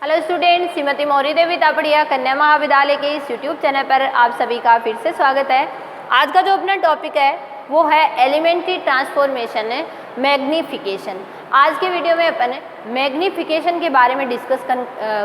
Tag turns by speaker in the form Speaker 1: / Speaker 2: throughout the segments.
Speaker 1: Hello student, Shrimati मौरी देवी तापड़िया कन्या महाविद्यालय के इस यूट्यूब चैनल पर आप सभी का फिर से स्वागत है। आज का जो अपना टॉपिक है वो है एलिमेंट्री ट्रांसफॉर्मेशन मैग्नीफिकेशन। आज के वीडियो में अपन मैग्नीफिकेशन के बारे में डिस्कस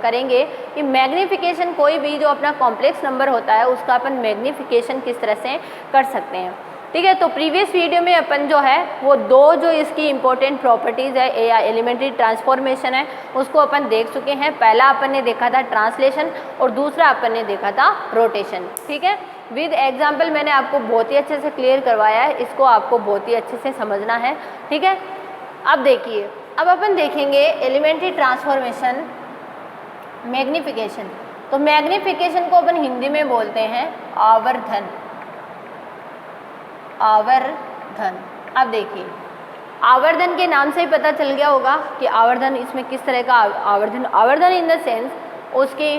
Speaker 1: करेंगे कि मैग्नीफिकेशन कोई भी जो अपना कॉम्प्लेक्स नंबर होता है उसका अपन मैग्नीफिकेशन किस तरह से कर सकते हैं। ठीक है, तो प्रीवियस वीडियो में अपन जो है वो दो जो इसकी इंपॉर्टेंट प्रॉपर्टीज़ है या एलिमेंट्री ट्रांसफॉर्मेशन है उसको अपन देख चुके हैं। पहला अपन ने देखा था ट्रांसलेशन और दूसरा अपन ने देखा था रोटेशन। ठीक है, विद एग्जाम्पल मैंने आपको बहुत ही अच्छे से क्लियर करवाया है, इसको आपको बहुत ही अच्छे से समझना है। ठीक है, अब देखिए, अब अपन देखेंगे एलिमेंट्री ट्रांसफॉर्मेशन मैग्नीफिकेशन। तो मैग्नीफिकेशन को अपन हिंदी में बोलते हैं आवर्धन। आवर्धन, अब देखिए आवर्धन के नाम से ही पता चल गया होगा कि आवर्धन इसमें किस तरह का आवर्धन इन द सेंस उसकी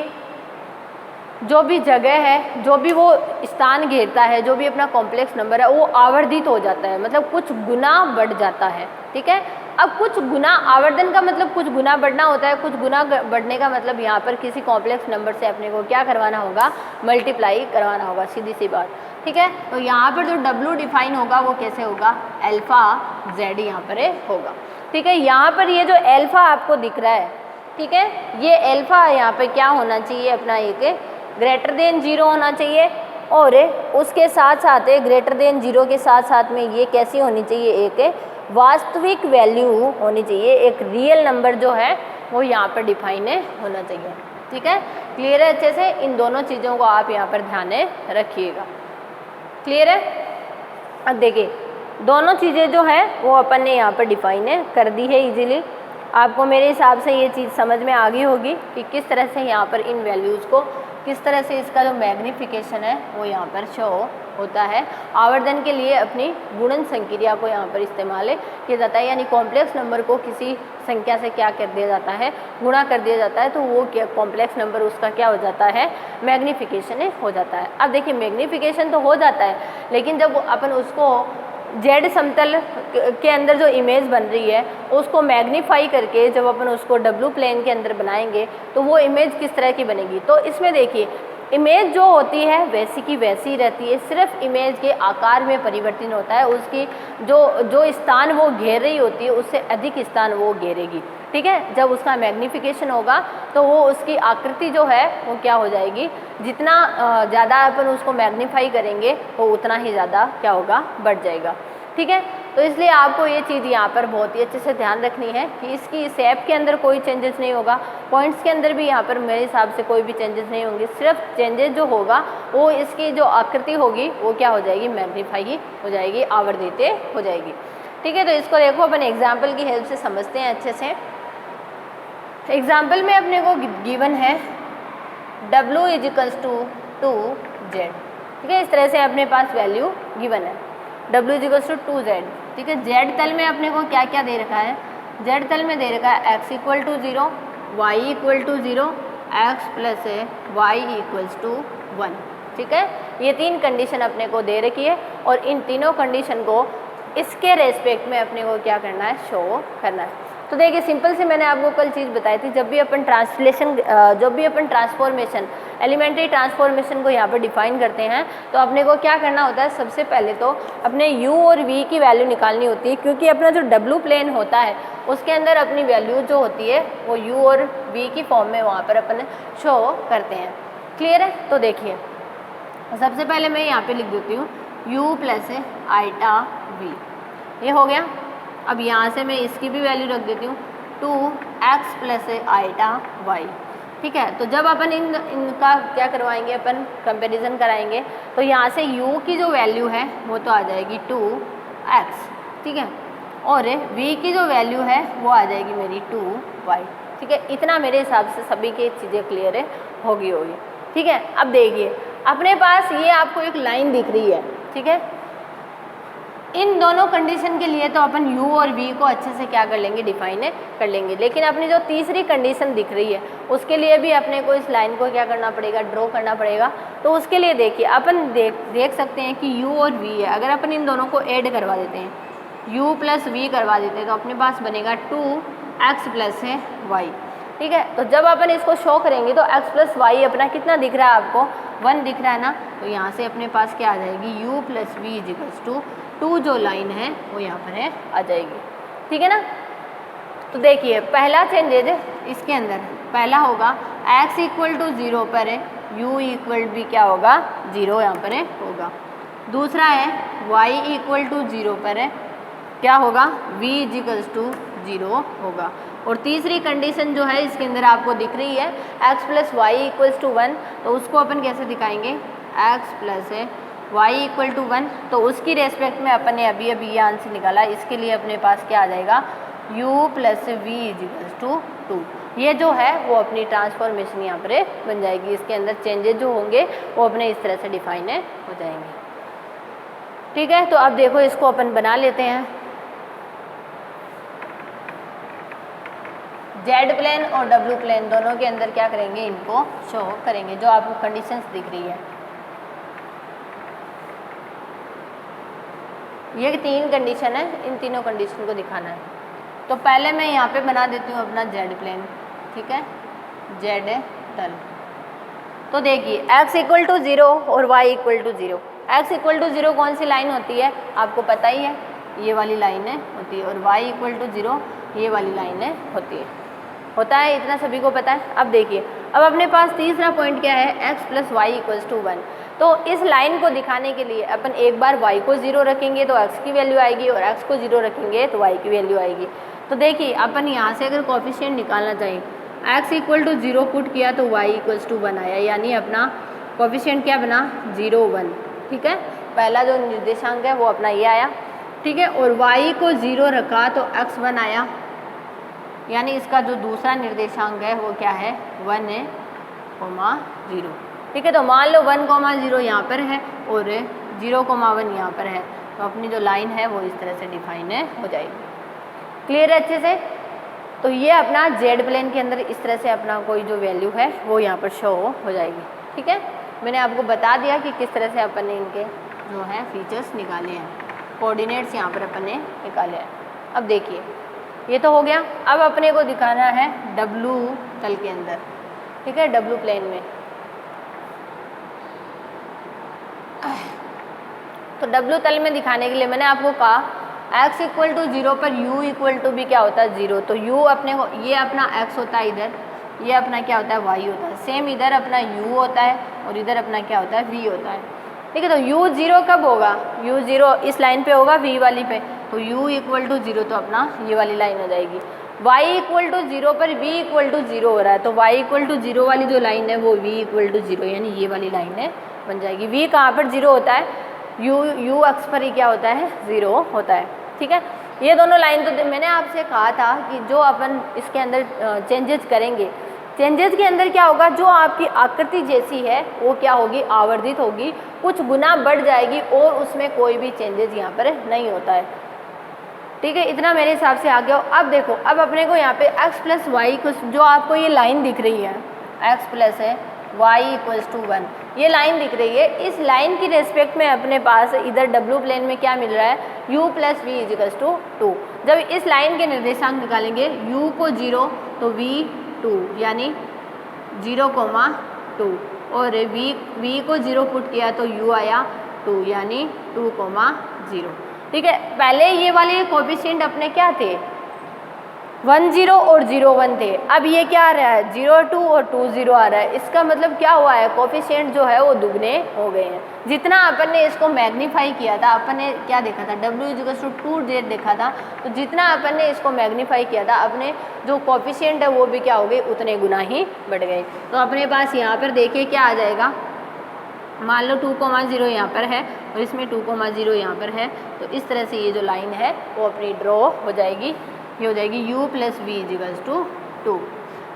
Speaker 1: जो भी जगह है, जो भी वो स्थान घेरता है, जो भी अपना कॉम्प्लेक्स नंबर है वो आवर्धित हो जाता है, मतलब कुछ गुना बढ़ जाता है। ठीक है, अब कुछ गुना आवर्धन का मतलब कुछ गुना बढ़ना होता है। कुछ गुना बढ़ने का मतलब यहाँ पर किसी कॉम्प्लेक्स नंबर से अपने को क्या करवाना होगा, मल्टीप्लाई करवाना होगा, सीधी सी बात। ठीक है, तो यहाँ पर जो W डिफाइन होगा वो कैसे होगा, अल्फा Z यहाँ पर होगा। ठीक है, यहाँ पर ये जो अल्फा आपको दिख रहा है, ठीक है, ये अल्फा यहाँ पर क्या होना चाहिए, अपना एक ग्रेटर देन 0 होना चाहिए और उसके साथ साथ ग्रेटर देन 0 के साथ साथ में ये कैसी होनी चाहिए, एक वास्तविक वैल्यू होनी चाहिए, एक रियल नंबर जो है वो यहाँ पर डिफाइन होना चाहिए। ठीक है, क्लियर है अच्छे से, इन दोनों चीज़ों को आप यहाँ पर ध्यान रखिएगा। क्लियर है, अब देखिए दोनों चीज़ें जो है वो अपन ने यहाँ पर डिफाइन कर दी है इजीली। आपको मेरे हिसाब से ये चीज़ समझ में आ गई होगी कि किस तरह से यहाँ पर इन वैल्यूज़ को, किस तरह से इसका जो मैग्नीफिकेशन है वो यहाँ पर शो होता है। आवर्धन के लिए अपनी गुणन संक्रिया को यहाँ पर इस्तेमाल किया जाता है, यानी कॉम्प्लेक्स नंबर को किसी संख्या से क्या कर दिया जाता है, गुणा कर दिया जाता है, तो वो क्या कॉम्प्लेक्स नंबर उसका क्या हो जाता है, मैग्नीफिकेशन हो जाता है। अब देखिए मैग्नीफिकेशन तो हो जाता है, लेकिन जब अपन उसको जेड समतल के अंदर जो इमेज बन रही है उसको मैग्नीफाई करके जब अपन उसको डब्लू प्लेन के अंदर बनाएंगे तो वो इमेज किस तरह की बनेगी। तो इसमें देखिए इमेज जो होती है वैसी की वैसी रहती है, सिर्फ इमेज के आकार में परिवर्तन होता है, उसकी जो स्थान वो घेर रही होती है उससे अधिक स्थान वो घेरेगी। ठीक है, जब उसका मैग्नीफिकेशन होगा तो वो उसकी आकृति जो है वो क्या हो जाएगी, जितना ज़्यादा अपन उसको मैग्नीफाई करेंगे वो उतना ही ज़्यादा क्या होगा, बढ़ जाएगा। ठीक है, तो इसलिए आपको ये चीज़ यहाँ पर बहुत ही अच्छे से ध्यान रखनी है कि इसकी शेप के अंदर कोई चेंजेस नहीं होगा, पॉइंट्स के अंदर भी यहाँ पर मेरे हिसाब से कोई भी चेंजेस नहीं होंगे। सिर्फ चेंजेस जो होगा वो इसकी जो आकृति होगी वो क्या हो जाएगी, मैग्नीफाई हो जाएगी, आवर्धित हो जाएगी। ठीक है, तो इसको देखो अपन एग्जाम्पल की हेल्प से समझते हैं अच्छे से। एग्जाम्पल में अपने को गिवन है W = 2Z। ठीक है, इस तरह से अपने पास वैल्यू गिवन है W = 2Z। ठीक है, Z तल में अपने को क्या क्या दे रखा है, Z तल में दे रखा है x = 0, y = 0, x + y = 1। ठीक है, ये तीन कंडीशन अपने को दे रखी है और इन तीनों कंडीशन को इसके रेस्पेक्ट में अपने को क्या करना है, शो करना है। तो देखिए सिंपल से मैंने आपको कल चीज़ बताई थी, जब भी अपन ट्रांसफॉर्मेशन एलिमेंट्री ट्रांसफॉर्मेशन को यहाँ पर डिफाइन करते हैं तो अपने को क्या करना होता है, सबसे पहले तो अपने u और v की वैल्यू निकालनी होती है, क्योंकि अपना जो W प्लेन होता है उसके अंदर अपनी वैल्यू जो होती है वो u और v की फॉर्म में वहाँ पर अपन शो करते हैं। क्लियर है, तो देखिए सबसे पहले मैं यहाँ पर लिख देती हूँ u + i v, ये हो गया। अब यहाँ से मैं इसकी भी वैल्यू रख देती हूँ 2x + i y। ठीक है, तो जब अपन इनका क्या करवाएंगे, अपन कंपैरिजन कराएंगे तो यहाँ से u की जो वैल्यू है वो तो आ जाएगी 2x। ठीक है, और v की जो वैल्यू है वो आ जाएगी मेरी 2y। ठीक है, इतना मेरे हिसाब से सभी की चीज़ें क्लियर होगी। ठीक है, अब देखिए अपने पास ये आपको एक लाइन दिख रही है। ठीक है, इन दोनों कंडीशन के लिए तो अपन u और v को अच्छे से क्या कर लेंगे, डिफाइन कर लेंगे, लेकिन अपनी जो तीसरी कंडीशन दिख रही है उसके लिए भी अपने को इस लाइन को क्या करना पड़ेगा, ड्रॉ करना पड़ेगा। तो उसके लिए देखिए अपन देख सकते हैं कि u और v है, अगर अपन इन दोनों को ऐड करवा देते हैं, u + v करवा देते हैं तो अपने पास बनेगा 2x + y। ठीक है। तो जब अपन इसको शो करेंगे तो x प्लस वाई अपना कितना दिख रहा है आपको, 1 दिख रहा है ना। तो यहाँ से अपने पास क्या आ जाएगी, u plus V equals to 2 जो लाइन है वो यहाँ पर है आ जाएगी, ठीक है ना। तो देखिए पहला चेंजेज इसके अंदर पहला होगा x इक्वल टू 0 पर है, u इक्वल भी क्या होगा 0 यहाँ पर है होगा। दूसरा है y इक्वल टू 0 पर है, क्या होगा v इजिकल्स टू 0 होगा। और तीसरी कंडीशन जो है इसके अंदर आपको दिख रही है x plus Y equals to 1, तो उसको अपन कैसे दिखाएंगे, x प्लस है वाई इक्वल टू 1, तो उसकी रेस्पेक्ट में अपन ने अभी अभी ये आंसर निकाला। इसके लिए अपने पास क्या आ जाएगा, u plus V equals to 2। ये जो है वो अपनी ट्रांसफॉर्मेशन यहाँ पर बन जाएगी। इसके अंदर चेंजेस जो होंगे वो अपने इस तरह से डिफाइन हो जाएंगे, ठीक है। तो अब देखो इसको अपन बना लेते हैं। जेड प्लेन और डब्ल्यू प्लेन दोनों के अंदर क्या करेंगे, इनको शो करेंगे, जो आपको कंडीशंस दिख रही है। ये 3 कंडीशन है, इन तीनों कंडीशन को दिखाना है। तो पहले मैं यहाँ पे बना देती हूँ अपना जेड प्लेन, ठीक है, जेड तल। तो देखिए x इक्वल टू 0 और y equal to 0। x equal to 0 कौन सी लाइन होती है आपको पता ही है, ये वाली लाइन होती है, और y इक्वल टू 0 ये वाली लाइन होता है, इतना सभी को पता है। अब देखिए अब अपने पास तीसरा पॉइंट क्या है, x plus Y equals to 1। तो इस लाइन को दिखाने के लिए अपन एक बार y को 0 रखेंगे तो x की वैल्यू आएगी, और x को 0 रखेंगे तो y की वैल्यू आएगी। तो देखिए अपन यहाँ से अगर कोफिशिएंट निकालना चाहिए, x इक्वल टू 0 पुट किया तो y इक्वल्स टू 1 आया, यानी अपना कोफिशिएंट क्या बना 0 1, ठीक है। पहला जो निर्देशांक है वो अपना ये आया, ठीक है। और y को 0 रखा तो x 1 आया, यानी इसका जो दूसरा निर्देशांक है वो क्या है 1 है, 0, ठीक है। तो मान लो 1, 0 यहाँ पर है और 0, 1 यहाँ पर है, तो अपनी जो लाइन है वो इस तरह से डिफाइन हो जाएगी। क्लियर है अच्छे से। तो ये अपना जेड प्लेन के अंदर इस तरह से अपना कोई जो वैल्यू है वो यहाँ पर शो हो जाएगी, ठीक है। मैंने आपको बता दिया कि किस तरह से अपन ने इनके जो है फीचर्स निकाले हैं, कोऑर्डिनेट्स यहाँ पर अपन ने निकाले हैं। अब देखिए ये तो हो गया। अब अपने को दिखाना है डब्लू तल के अंदर, ठीक है, डब्लू प्लेन में। तो डब्लू तल में दिखाने के लिए मैंने आपको कहा x इक्वल टू 0 पर u इक्वल टू भी क्या होता है 0। तो u अपने को ये अपना x होता है, इधर ये अपना क्या होता है y होता है, सेम इधर अपना u होता है और इधर अपना क्या होता है v होता है, ठीक है। तो u 0 कब होगा, u 0 इस लाइन पे होगा v वाली पे, तो u इक्वल टू 0 तो अपना ये वाली लाइन हो जाएगी। y इक्वल टू 0 पर v इक्वल टू 0 हो रहा है, तो y इक्वल टू 0 वाली जो लाइन है वो v इक्वल टू 0 यानी ये वाली लाइन बन जाएगी। v कहाँ पर 0 होता है, u अक्ष पर ही क्या होता है 0 होता है, ठीक है। ये दोनों लाइन तो मैंने आपसे कहा था कि जो अपन इसके अंदर चेंजेस करेंगे, चेंजेस के अंदर क्या होगा, जो आपकी आकृति जैसी है वो क्या होगी आवर्धित होगी, कुछ गुना बढ़ जाएगी और उसमें कोई भी चेंजेस यहाँ पर नहीं होता है, ठीक है। इतना मेरे हिसाब से आ गया। अब देखो अब अपने को यहाँ पे x प्लस वाई को जो आपको ये लाइन दिख रही है x प्लस है वाई इक्वल्स टू 1, ये लाइन दिख रही है। इस लाइन की रेस्पेक्ट में अपने पास इधर डब्ल्यू प्लेन में क्या मिल रहा है u plus V equals to 2। जब इस लाइन के निर्देशांक निकालेंगे u को 0 तो v 2 यानी 0, 2 और v को 0 पुट किया तो u आया 2 यानी 2, 0, ठीक है। पहले ये वाले कोएफिशिएंट अपने क्या थे 1 0 और 0 1 थे, अब ये क्या आ रहा है 0 2 और 2 0 आ रहा है। इसका मतलब क्या हुआ है कोएफिशिएंट जो है वो दुगने हो गए हैं। जितना अपन ने इसको मैग्नीफाई किया था, अपन ने क्या देखा था w इक्वल्स टू 2z देखा था, तो जितना अपन ने इसको मैग्नीफाई किया था अपने जो कोएफिशिएंट है वो भी क्या हो गए उतने गुना ही बढ़ गए। तो अपने पास यहाँ पर देखिए क्या आ जाएगा, मान लो 2, 0 यहाँ पर है और इसमें 2, 0 यहाँ पर है, तो इस तरह से ये जो लाइन है वो अपनी ड्रॉ हो जाएगी। ये हो जाएगी u plus V equals to 2।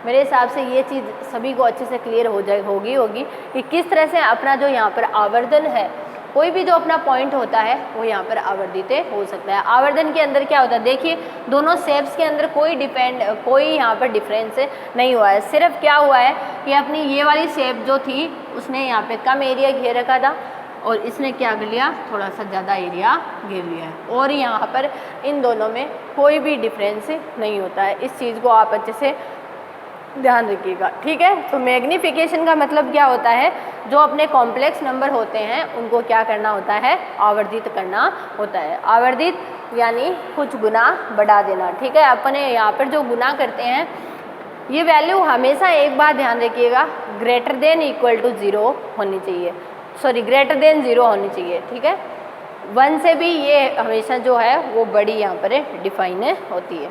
Speaker 1: मेरे हिसाब से ये चीज़ सभी को अच्छे से क्लियर होगी कि किस तरह से अपना जो यहाँ पर आवर्धन है, कोई भी जो अपना पॉइंट होता है वो यहाँ पर आवर्धित हो सकता है। आवर्धन के अंदर क्या होता है देखिए, दोनों शेप्स के अंदर कोई यहाँ पर डिफरेंस नहीं हुआ है। सिर्फ क्या हुआ है कि अपनी ये वाली शेप जो थी उसने यहाँ पे कम एरिया घेर रखा था और इसने क्या कर लिया थोड़ा सा ज़्यादा एरिया घेर लिया है, और यहाँ पर इन दोनों में कोई भी डिफरेंस नहीं होता है। इस चीज़ को आप अच्छे से ध्यान रखिएगा, ठीक है। तो मैग्नीफिकेशन का मतलब क्या होता है, जो अपने कॉम्प्लेक्स नंबर होते हैं उनको क्या करना होता है, आवर्धित करना होता है। आवर्धित यानी कुछ गुना बढ़ा देना, ठीक है। अपने यहाँ पर जो गुना करते हैं ये वैल्यू हमेशा एक बात ध्यान रखिएगा, ग्रेटर देन इक्वल टू 0 होनी चाहिए, सॉरी ग्रेटर देन 0 होनी चाहिए, ठीक है। 1 से भी ये हमेशा जो है वो बड़ी यहाँ पर डिफाइन होती है।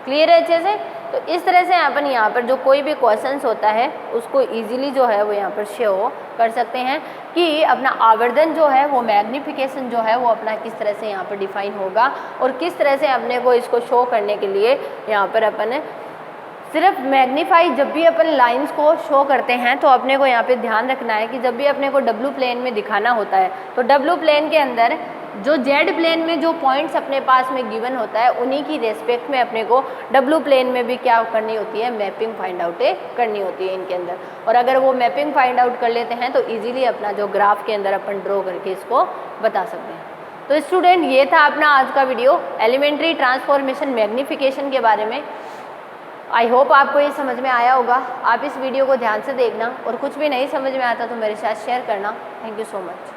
Speaker 1: क्लियर है अच्छे से। तो इस तरह से अपन यहाँ पर जो कोई भी क्वेश्चंस होता है उसको इजीली जो है वो यहाँ पर शो कर सकते हैं कि अपना आवर्धन जो है वो मैग्नीफिकेशन जो है वो अपना किस तरह से यहाँ पर डिफाइन होगा, और किस तरह से अपने को इसको शो करने के लिए यहाँ पर अपन सिर्फ मैग्नीफाई, जब भी अपन लाइंस को शो करते हैं तो अपने को यहाँ पे ध्यान रखना है कि जब भी अपने को डब्लू प्लेन में दिखाना होता है तो डब्लू प्लेन के अंदर जो जेड प्लेन में जो पॉइंट्स अपने पास में गिवन होता है उन्हीं की रेस्पेक्ट में अपने को डब्लू प्लेन में भी क्या करनी होती है, मैपिंग फाइंड आउट करनी होती है इनके अंदर। और अगर वो मैपिंग फाइंड आउट कर लेते हैं तो ईजिली अपना जो ग्राफ के अंदर अपन ड्रॉ करके इसको बता सकते हैं। तो स्टूडेंट ये था अपना आज का वीडियो एलिमेंट्री ट्रांसफॉर्मेशन मैग्नीफिकेशन के बारे में। आई होप आपको ये समझ में आया होगा। आप इस वीडियो को ध्यान से देखना और कुछ भी नहीं समझ में आता तो मेरे साथ शेयर करना। Thank you so much.